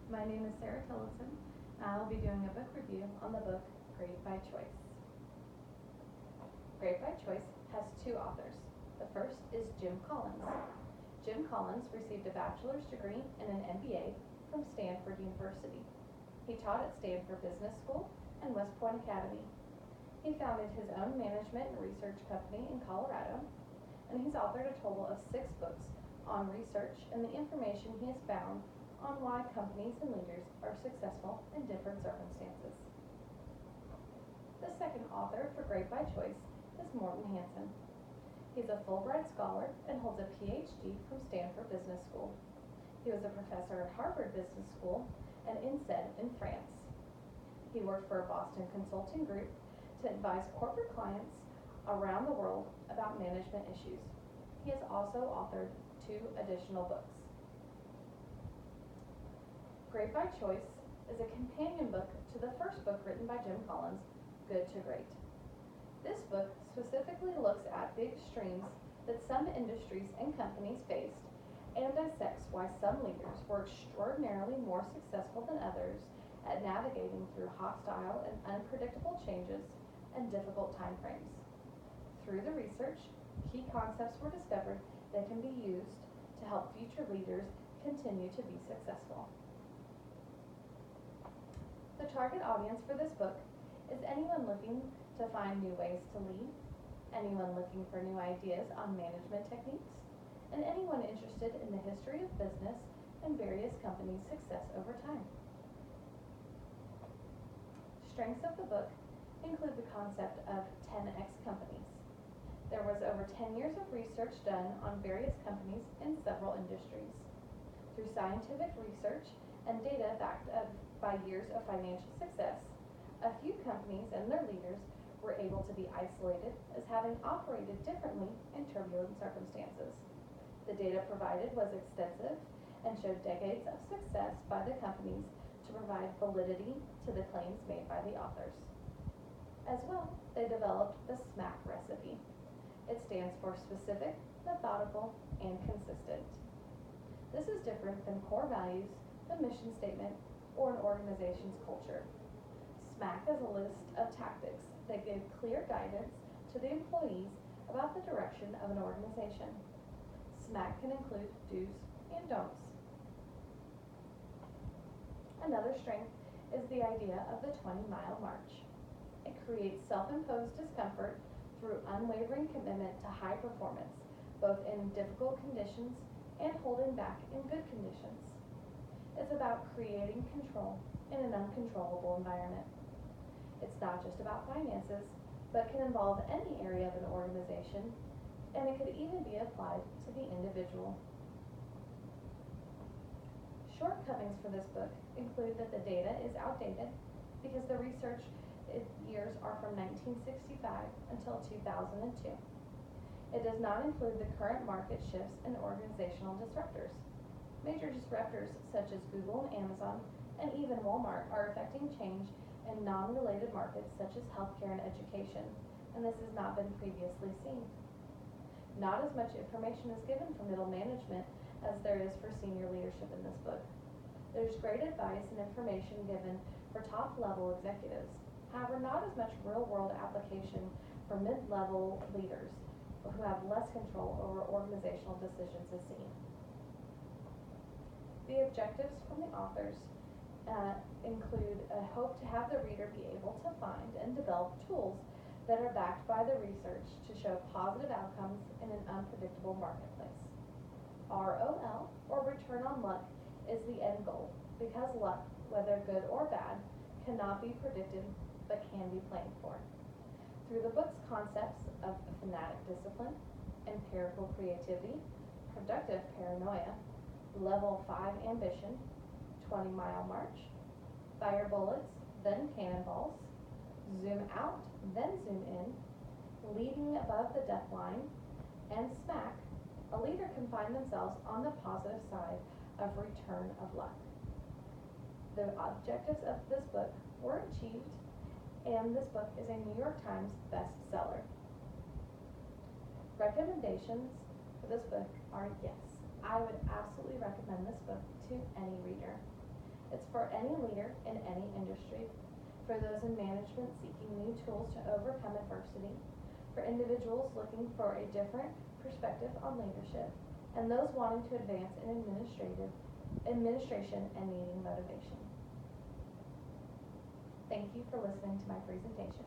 My name is Sarah Tillotson, and I will be doing a book review on the book Grade by Choice. Grade by Choice has two authors. The first is Jim Collins. Jim Collins received a bachelor's degree and an MBA from Stanford University. He taught at Stanford Business School and West Point Academy. He founded his own management and research company in Colorado, and he's authored a total of 6 books on research and the information he has found on why companies and leaders are successful in different circumstances. The second author for Grade by Choice is Morton Hansen. He's a Fulbright scholar and holds a PhD from Stanford Business School. He was a professor at Harvard Business School and INSEAD in France. He worked for a Boston consulting group to advise corporate clients around the world about management issues. He has also authored 2 additional books. Grade by Choice is a companion book to the first book written by Jim Collins, Good to Great. This book specifically looks at the extremes that some industries and companies faced and dissects why some leaders were extraordinarily more successful than others at navigating through hostile and unpredictable changes and difficult timeframes. Through the research, key concepts were discovered that can be used to help future leaders continue to be successful. The target audience for this book is anyone looking to find new ways to lead, anyone looking for new ideas on management techniques, and anyone interested in the history of business and various companies' success over time. Strengths of the book include the concept of 10x companies. There was over 10 years of research done on various companies in several industries. Through scientific research and data backed up by years of financial success, a few companies and their leaders were able to be isolated as having operated differently in turbulent circumstances. The data provided was extensive and showed decades of success by the companies to provide validity to the claims made by the authors. As well, they developed the SMAC recipe. It stands for specific, methodical, and consistent. This is different than core values, the mission statement, or an organization's culture. SMAC is a list of tactics that give clear guidance to the employees about the direction of an organization. SMAC can include do's and don'ts. Another strength is the idea of the 20-mile march. It creates self-imposed discomfort through unwavering commitment to high performance, both in difficult conditions and holding back in good conditions. It's about creating control in an uncontrollable environment. It's not just about finances, but can involve any area of an organization, and it could even be applied to the individual. Shortcomings for this book include that the data is outdated because the research years are from 1965 until 2002. It does not include the current market shifts and organizational disruptors. Major disruptors such as Google and Amazon and even Walmart are affecting change in non-related markets such as healthcare and education, and this has not been previously seen. Not as much information is given for middle management as there is for senior leadership in this book. There's great advice and information given for top-level executives, however not as much real-world application for mid-level leaders who have less control over organizational decisions is seen. The objectives from the authors include a hope to have the reader be able to find and develop tools that are backed by the research to show positive outcomes in an unpredictable marketplace. ROL, or return on luck, is the end goal because luck, whether good or bad, cannot be predicted but can be planned for. Through the book's concepts of fanatic discipline, empirical creativity, productive paranoia, level 5 ambition, 20-mile march, fire bullets, then cannonballs, zoom out, then zoom in, leading above the death line, and SMAC, a leader can find themselves on the positive side of return of luck. The objectives of this book were achieved, and this book is a New York Times bestseller. Recommendations for this book are yes. I would absolutely recommend this book to any reader. It's for any leader in any industry, for those in management seeking new tools to overcome adversity, for individuals looking for a different perspective on leadership, and those wanting to advance in administration and needing motivation. Thank you for listening to my presentation.